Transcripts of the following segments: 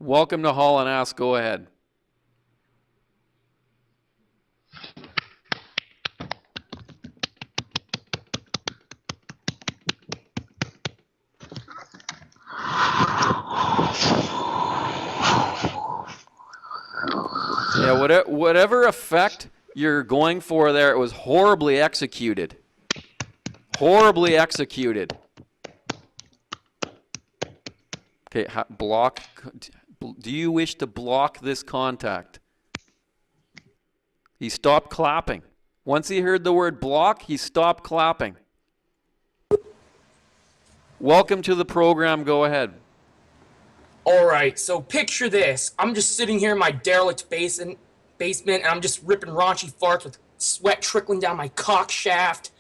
Welcome to Haulin Ass. Go ahead. Yeah, whatever effect you're going for there, it was horribly executed. Horribly executed. Okay, block. Do you wish to block this contact? He stopped clapping. Once he heard the word block, he stopped clapping. Welcome to the program. Go ahead. All right, so picture this. I'm just sitting here in my derelict basement, and I'm just ripping raunchy farts with sweat trickling down my cock shaft.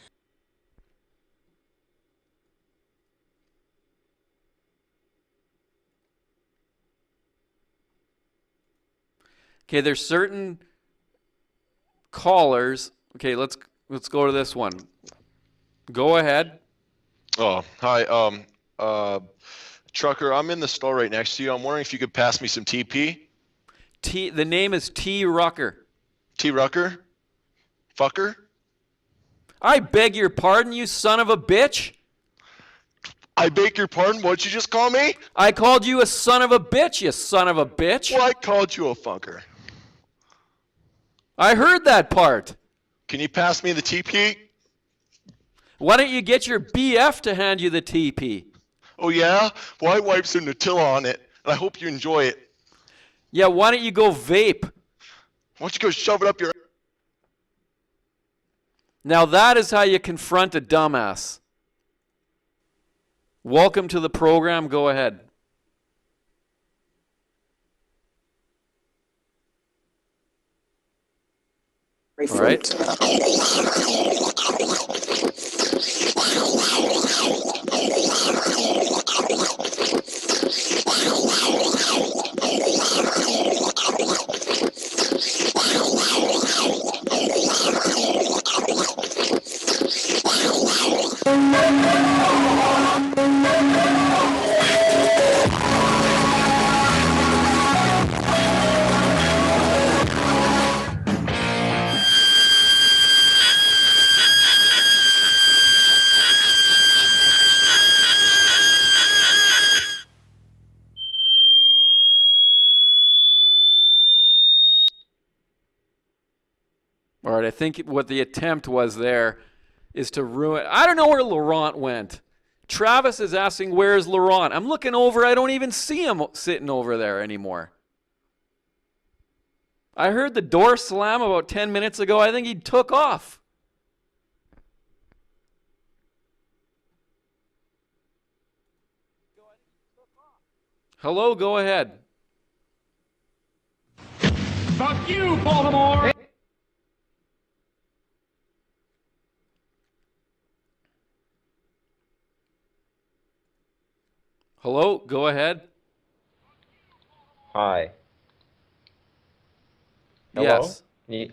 Okay, there's certain callers. Okay, let's go to this one. Go ahead. Oh, hi. Trucker, I'm in the store right next to you. I'm wondering if you could pass me some TP. The name is T.Rucker. T.Rucker? Fucker? I beg your pardon, you son of a bitch. I beg your pardon? What'd you just call me? I called you a son of a bitch, you son of a bitch. Well, I called you a fucker. I heard that part. Can you pass me the TP? Why don't you get your BF to hand you the TP? Oh, yeah? Well, I wiped some Nutella on it, and I hope you enjoy it. Yeah, why don't you go vape? Why don't you go shove it up your... Now that is how you confront a dumbass. Welcome to the program. Go ahead. All right. All right, I think what the attempt was there is to ruin. I don't know where Laurent went. Travis is asking, where's Laurent? I'm looking over. I don't even see him sitting over there anymore. I heard the door slam about 10 minutes ago. I think he took off. Hello, go ahead. Fuck you, Baltimore! Hello, go ahead. Hi. Hello? Yes.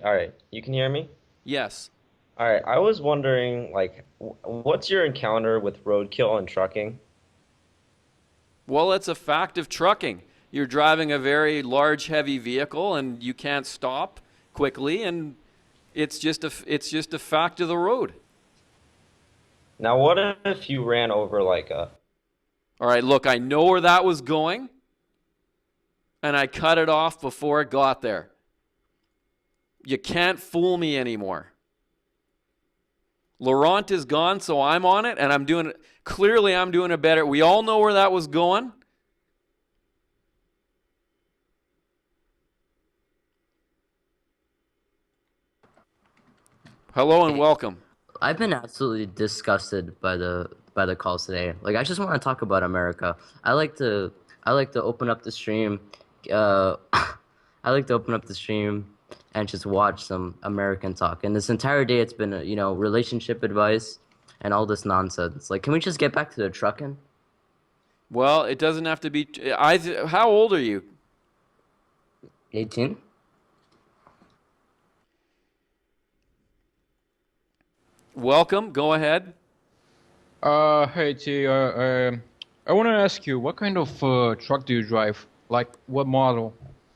All right. You can hear me? Yes. All right. I was wondering, like, what's your encounter with roadkill and trucking? Well, it's a fact of trucking. You're driving a very large, heavy vehicle, and you can't stop quickly, and it's just a fact of the road. Now, what if you ran over, like, a... All right, look, I know where that was going, and I cut it off before it got there. You can't fool me anymore. Laurent is gone, so I'm on it, and I'm doing it. Clearly, I'm doing it better. We all know where that was going. Hello and welcome. I've been absolutely disgusted by the calls today. Like, I just want to talk about America. I like to open up the stream. I like to open up the stream and just watch some American talk. And this entire day, it's been relationship advice and all this nonsense. Like, can we just get back to the trucking? Well, it doesn't have to be. How old are you? 18. Welcome. Go ahead. Hey T, I want to ask you, what kind of truck do you drive? Like what model?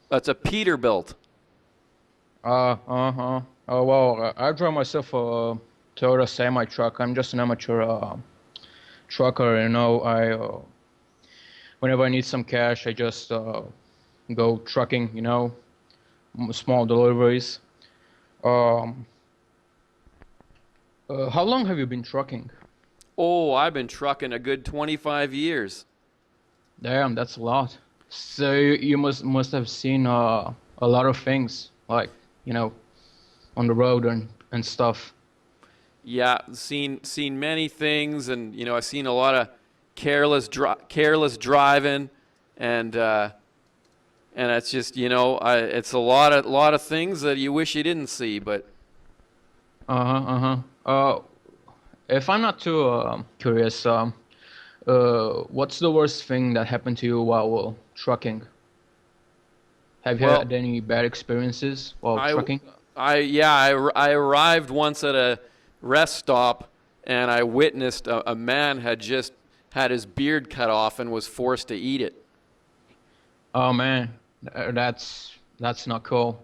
That's a Peterbilt. Oh well, I drive myself a Toyota semi truck. I'm just an amateur trucker. Whenever I need some cash, I just go trucking. Small deliveries. Um, how long have you been trucking? Oh, I've been trucking a good 25 years. Damn, that's a lot. So you must have seen a lot of things, like on the road and stuff. Yeah, seen many things, and I've seen a lot of careless driving, and it's just it's a lot of things that you wish you didn't see, but If I'm not too curious, what's the worst thing that happened to you while trucking? Have you well, had any bad experiences while I trucking? I arrived once at a rest stop, and I witnessed a man had just had his beard cut off and was forced to eat it. Oh man, that's not cool.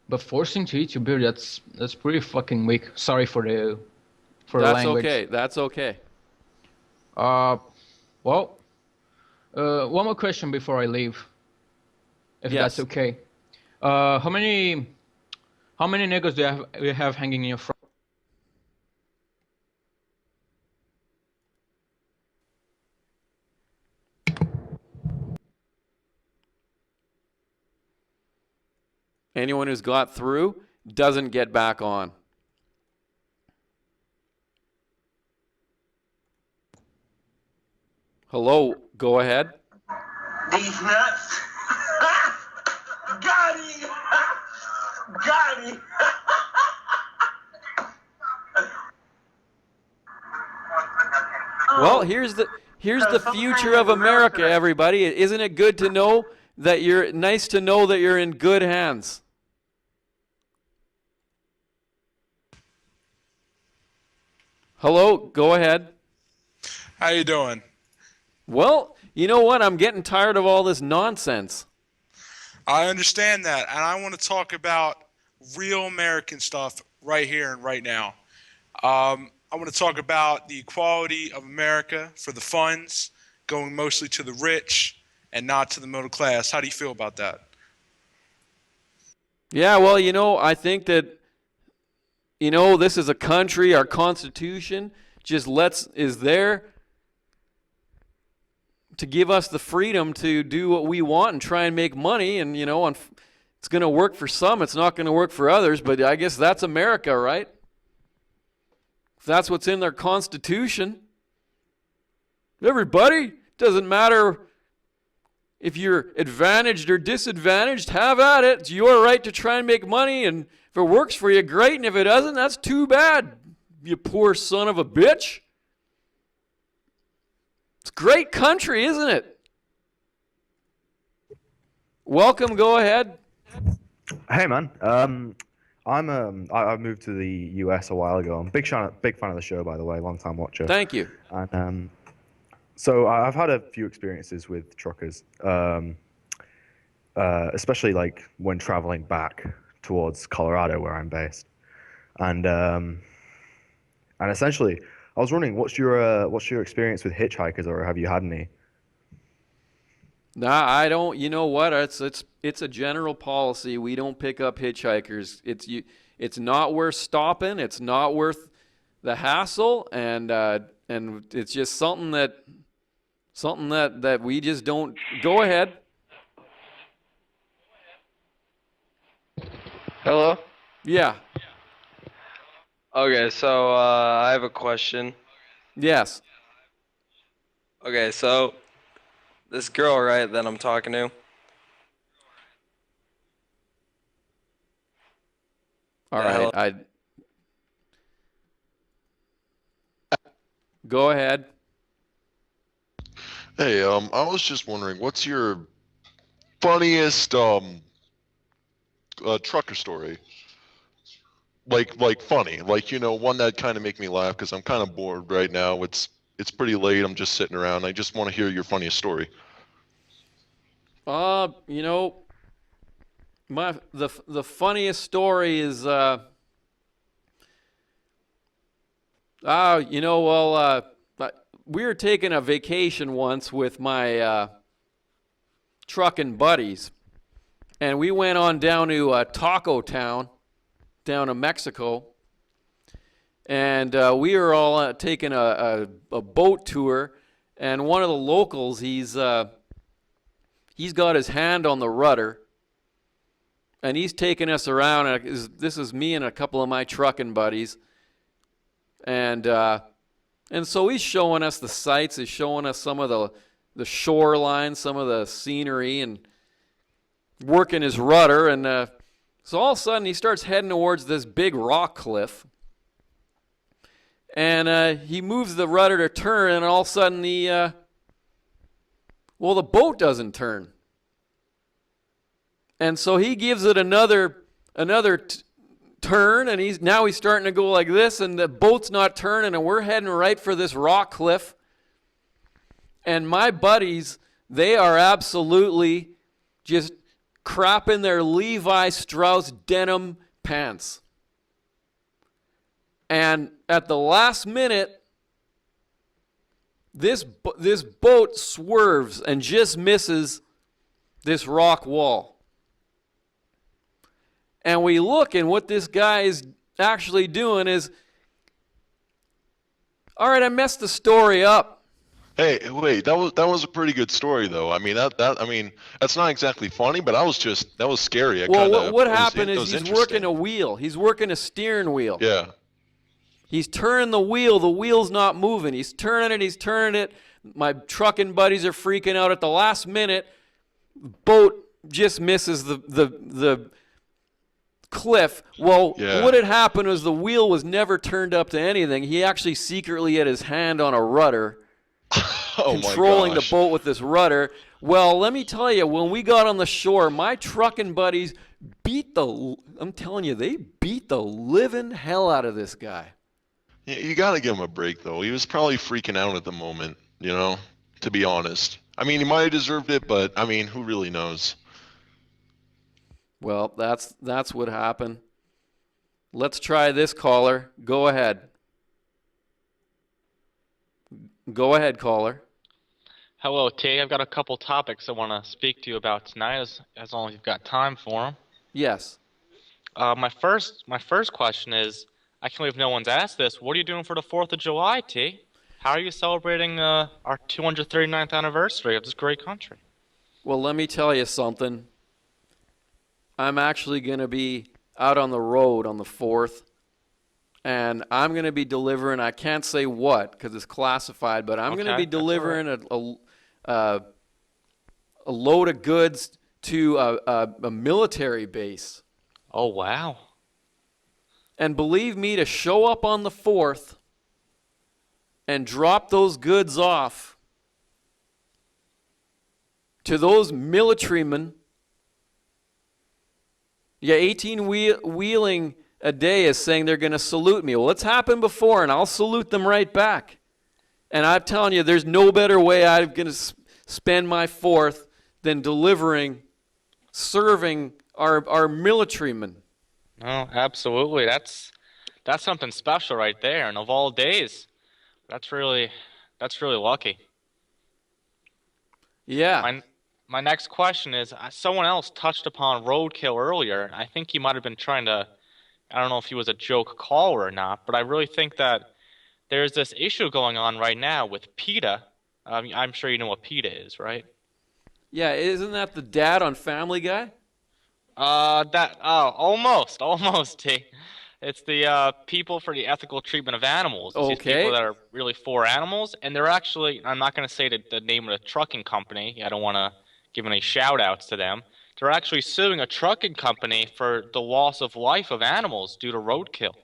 But forcing to eat your beard, that's pretty fucking weak. Sorry for the That's language. okay. That's okay. Uh, well, one more question before I leave, if Yes. that's okay. How many niggas do you have hanging in your front? Anyone who's got through doesn't get back on. Hello, go ahead. These nuts. Got him. Got him. Well, here's the future of America, everybody. Isn't it good to know that you're in good hands? Hello, go ahead. How you doing? Well, you know what? I'm getting tired of all this nonsense. I understand that, and I want to talk about real American stuff right here and right now. I want to talk about the equality of America for the funds going mostly to the rich and not to the middle class. How do you feel about that? Yeah, well, I think that this is a country, our Constitution is there to give us the freedom to do what we want and try and make money, and it's going to work for some, it's not going to work for others, but I guess that's America, right? If that's what's in their Constitution. Everybody, doesn't matter if you're advantaged or disadvantaged, have at it. It's your right to try and make money, and if it works for you, great, and if it doesn't, that's too bad, you poor son of a bitch. It's a great country, isn't it? Welcome, go ahead. Hey man, I moved to the US a while ago. I'm a big fan of the show, by the way, long time watcher. Thank you. And so I've had a few experiences with truckers, especially like when traveling back towards Colorado, where I'm based, and essentially, I was wondering, what's your experience with hitchhikers, or have you had any? Nah, I don't. You know what? It's a general policy. We don't pick up hitchhikers. It's not worth stopping. It's not worth the hassle, and it's just something that we just don't. Go ahead. Hello? Yeah. Okay, so I have a question. Yes. Okay, so this girl, right, that I'm talking to. All Yeah, right. Go ahead. Hey, I was just wondering, what's your funniest trucker story? Like funny, one that kind of make me laugh because I'm kind of bored right now. It's pretty late. I'm just sitting around. I just want to hear your funniest story. You know, the funniest story is we were taking a vacation once with my trucking buddies, and we went on down to Taco Town, down to Mexico, and we were all taking a boat tour, and one of the locals, he's got his hand on the rudder, and he's taking us around. And this is me and a couple of my trucking buddies, and so he's showing us the sights. He's showing us some of the shoreline, some of the scenery, and working his rudder. And so all of a sudden he starts heading towards this big rock cliff, and he moves the rudder to turn, and all of a sudden the boat doesn't turn. And so he gives it another turn, and he's starting to go like this, and the boat's not turning, and we're heading right for this rock cliff. And my buddies, they are absolutely just crapping their Levi Strauss denim pants. And at the last minute, this boat swerves and just misses this rock wall. And we look, and what this guy is actually doing is, all right, I messed the story up. Hey, wait, that was a pretty good story though. I mean that's not exactly funny, but that was scary. What happened is he's working a wheel. He's working a steering wheel. Yeah. He's turning the wheel's not moving. He's turning it. My trucking buddies are freaking out at the last minute. Boat just misses the cliff. Well, what had happened was the wheel was never turned up to anything. He actually secretly had his hand on a rudder, controlling the boat with this rudder. Well, let me tell you, when we got on the shore, my trucking buddies they beat the living hell out of this guy. Yeah, you got to give him a break though. He was probably freaking out at the moment, to be honest. I mean, he might have deserved it, but I mean, who really knows? Well, that's what happened. Let's try this caller. Go ahead. Go ahead, caller. Hello, T. I've got a couple topics I want to speak to you about tonight, as long as you've got time for them. Yes. My first question is, I can't believe no one's asked this. What are you doing for the 4th of July, T? How are you celebrating our 239th anniversary of this great country? Well, let me tell you something. I'm actually going to be out on the road on the 4th, and I'm going to be delivering, I can't say what because it's classified, but I'm going to be delivering a load of goods to a military base. Oh, wow. And believe me, to show up on the 4th and drop those goods off to those militarymen, 18 wheeling a day is saying they're going to salute me. Well, it's happened before, and I'll salute them right back. And I'm telling you, there's no better way I'm going to spend my 4th than serving our militarymen. Oh, absolutely. That's something special right there. And of all days, that's really lucky. Yeah. My next question is, someone else touched upon roadkill earlier. I think he might have been trying to, I don't know if he was a joke caller or not, but I really think that there's this issue going on right now with PETA. I'm sure you know what PETA is, right? Yeah, isn't that the dad on Family Guy? Almost, T. It's the people for the ethical treatment of animals. It's these people that are really for animals, and they're actually, I'm not going to say the name of the trucking company. I don't want to give any shout-outs to them. They're actually suing a trucking company for the loss of life of animals due to roadkill.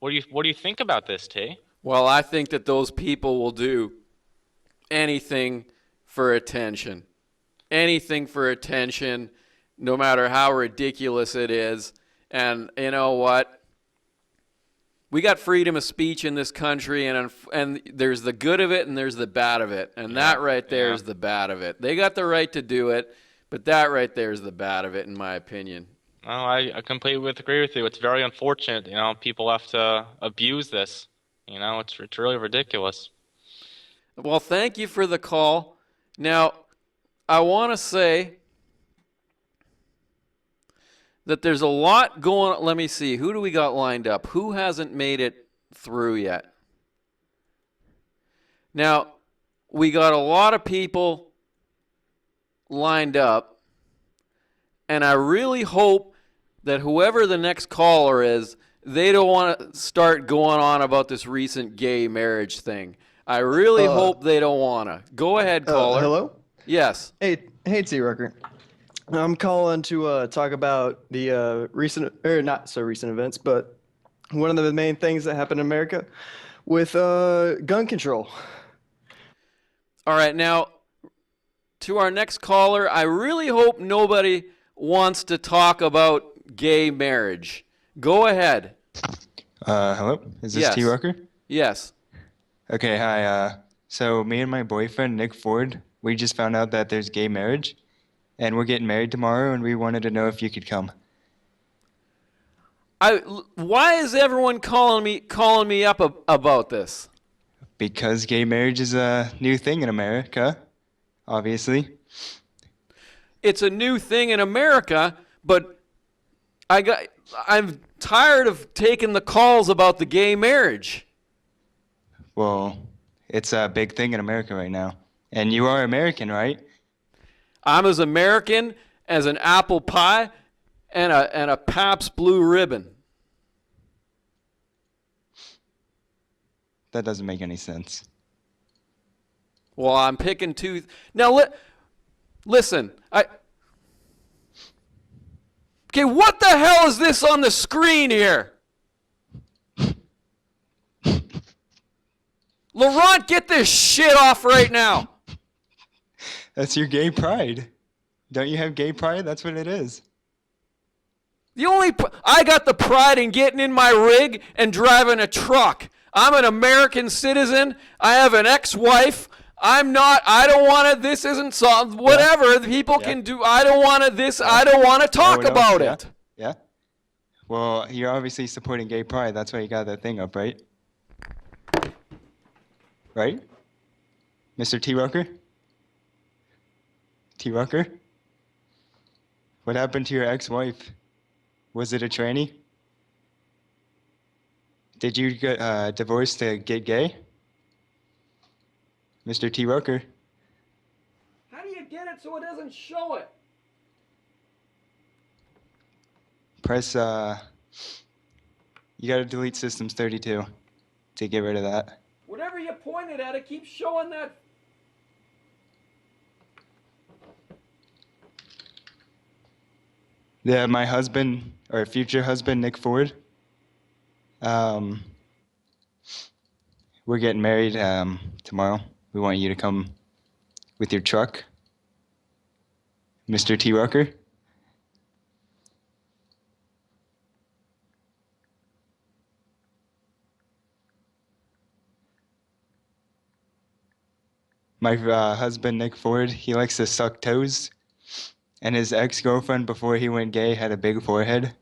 What do you think about this, T? Well, I think that those people will do anything for attention. Anything for attention, no matter how ridiculous it is. And you know what? We got freedom of speech in this country, and there's the good of it and there's the bad of it. And that right there is the bad of it. They got the right to do it, But that right there is the bad of it, in my opinion. No, I completely agree with you. It's very unfortunate, people have to abuse this. It's really ridiculous. Well, thank you for the call. Now, I want to say that there's a lot going on. Let me see. Who do we got lined up? Who hasn't made it through yet? Now, we got a lot of people lined up, and I really hope that whoever the next caller is, they don't want to start going on about this recent gay marriage thing. I really hope they don't want to. Go ahead, caller. Hello? Yes. Hey, T.Rucker. I'm calling to talk about the recent, or not so recent events, but one of the main things that happened in America with gun control. All right, now, to our next caller, I really hope nobody wants to talk about gay marriage. Go ahead. Hello? Is this Yes. T.Rucker? Yes. Okay, hi. So me and my boyfriend, Nick Ford, we just found out that there's gay marriage, and we're getting married tomorrow, and we wanted to know if you could come. Why is everyone calling me up about this? Because gay marriage is a new thing in America, obviously. It's a new thing in America, but I'm tired of taking the calls about the gay marriage. Well, it's a big thing in America right now. And you are American, right? I'm as American as an apple pie and a Pabst Blue Ribbon. That doesn't make any sense. Well, I'm picking two. Now, listen. Okay, what the hell is this on the screen here? Laurent, get this shit off right now. That's your gay pride. Don't you have gay pride? That's what it is. I got the pride in getting in my rig and driving a truck. I'm an American citizen. I have an ex-wife. I don't want to, this isn't something, whatever, people can do, I don't want to I don't want to talk about it. Yeah? Well, you're obviously supporting gay pride. That's why you got that thing up, right? Right? Mr. T.Rucker? T.Rucker? What happened to your ex-wife? Was it a tranny? Did you get divorced to get gay? Mr. T.Rucker? How do you get it so it doesn't show it? Press, you gotta delete Systems 32 to get rid of that. Whatever you pointed at, it keeps showing that. Yeah, my husband, or future husband, Nick Ford, we're getting married tomorrow. We want you to come with your truck. Mr. T.Rucker? My husband, Nick Ford, he likes to suck toes. And his ex-girlfriend, before he went gay, had a big forehead.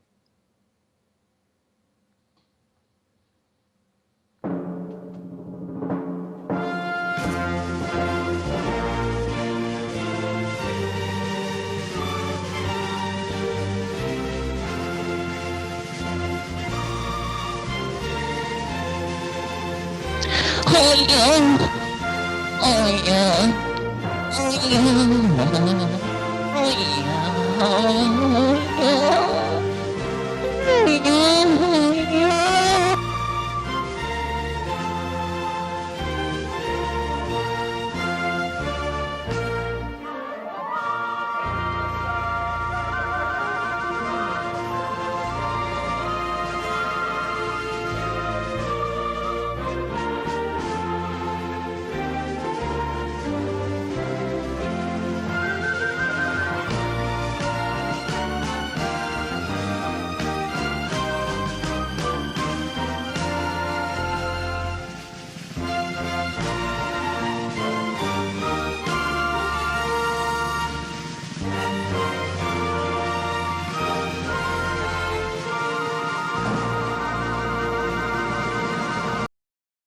Oh yeah. Oh yeah. Oh yeah. Oh yeah.